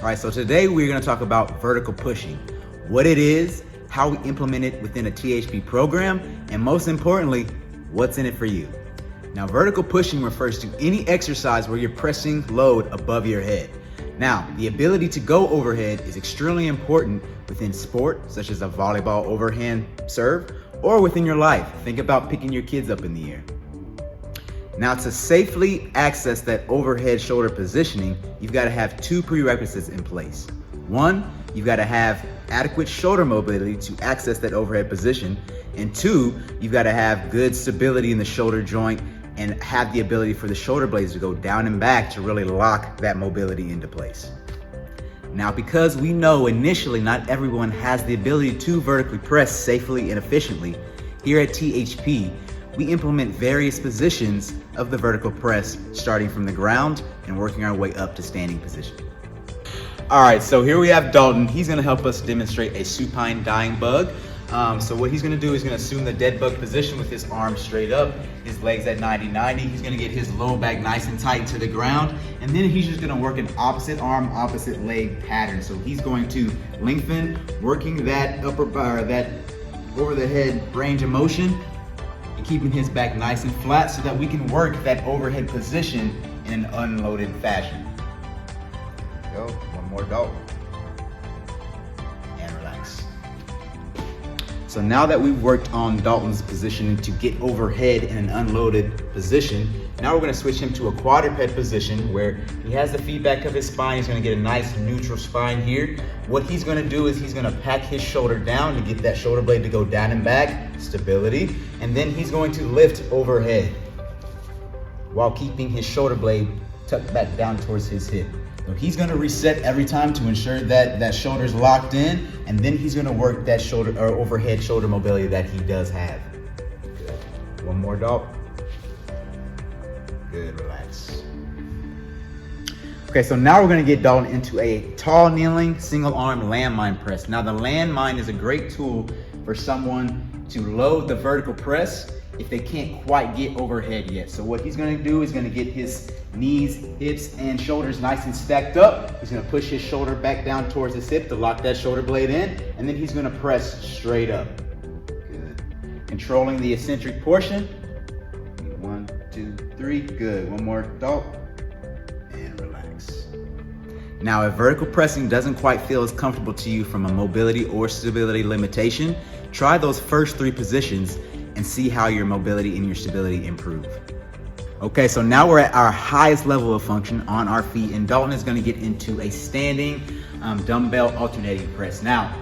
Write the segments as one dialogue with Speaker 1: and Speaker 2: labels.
Speaker 1: right, so today we're gonna talk about vertical pushing, what it is, how we implement it within a THP program, and most importantly, what's in it for you. Now, vertical pushing refers to any exercise where you're pressing load above your head. Now, the ability to go overhead is extremely important within sport, such as a volleyball overhand serve, or within your life. Think about picking your kids up in the air. Now, to safely access that overhead shoulder positioning, you've got to have two prerequisites in place. One, you've got to have adequate shoulder mobility to access that overhead position. And two, you've got to have good stability in the shoulder joint and have the ability for the shoulder blades to go down and back to really lock that mobility into place. Now, because we know initially not everyone has the ability to vertically press safely and efficiently, here at THP, we implement various positions of the vertical press, starting from the ground and working our way up to standing position. All right, so here we have Dalton. He's gonna help us demonstrate a supine dying bug. So what he's gonna do is gonna assume the dead bug position with his arms straight up, his legs at 90-90. He's gonna get his low back nice and tight to the ground, and then he's just gonna work an opposite arm, opposite leg pattern. So he's going to lengthen, working that upper bar, that over the head range of motion, and keeping his back nice and flat so that we can work that overhead position in an unloaded fashion. There we go, one more Dalton. And relax. So now that we've worked on Dalton's positioning to get overhead in an unloaded position, now we're gonna switch him to a quadruped position where he has the feedback of his spine. He's gonna get a nice neutral spine here. What he's gonna do is he's gonna pack his shoulder down to get that shoulder blade to go down and back, stability, and then he's going to lift overhead while keeping his shoulder blade tucked back down towards his hip. So he's gonna reset every time to ensure that that shoulder's locked in, and then he's gonna work that shoulder or overhead shoulder mobility that he does have. Good. One more, Dalton. Good, relax. Okay, so now we're gonna get Dalton into a tall kneeling single arm landmine press. Now the landmine is a great tool for someone to load the vertical press if they can't quite get overhead yet. So what he's gonna do is gonna get his knees, hips, and shoulders nice and stacked up. He's gonna push his shoulder back down towards his hip to lock that shoulder blade in, and then he's gonna press straight up. Good. Controlling the eccentric portion. 1, 2, 3, good. One more, Dalton, and relax. Now, if vertical pressing doesn't quite feel as comfortable to you from a mobility or stability limitation, try those first three positions and see how your mobility and your stability improve. Okay, so now we're at our highest level of function on our feet, and Dalton is gonna get into a standing dumbbell alternating press. Now,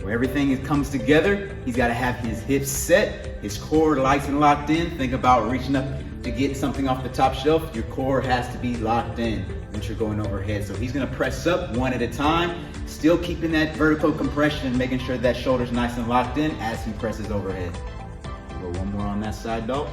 Speaker 1: where everything comes together, he's gotta have his hips set, his core nice and locked in. Think about reaching up to get something off the top shelf. Your core has to be locked in once you're going overhead. So he's gonna press up one at a time, still keeping that vertical compression and making sure that shoulder's nice and locked in as he presses overhead. Go one more on that side, Dalton.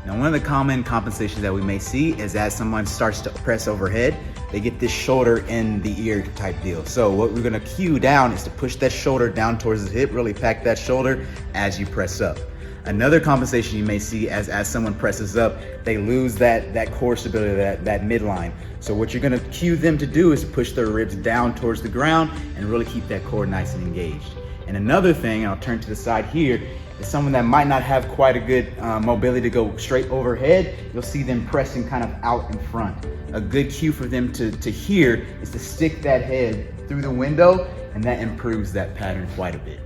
Speaker 1: Now, one of the common compensations that we may see is as someone starts to press overhead, they get this shoulder in the ear type deal. So what we're gonna cue down is to push that shoulder down towards the hip, really pack that shoulder as you press up. Another compensation you may see as someone presses up, they lose that core stability, that midline. So what you're gonna cue them to do is push their ribs down towards the ground and really keep that core nice and engaged. And another thing, I'll turn to the side here, is someone that might not have quite a good mobility to go straight overhead. You'll see them pressing kind of out in front. A good cue for them to hear is to stick that head through the window, and that improves that pattern quite a bit.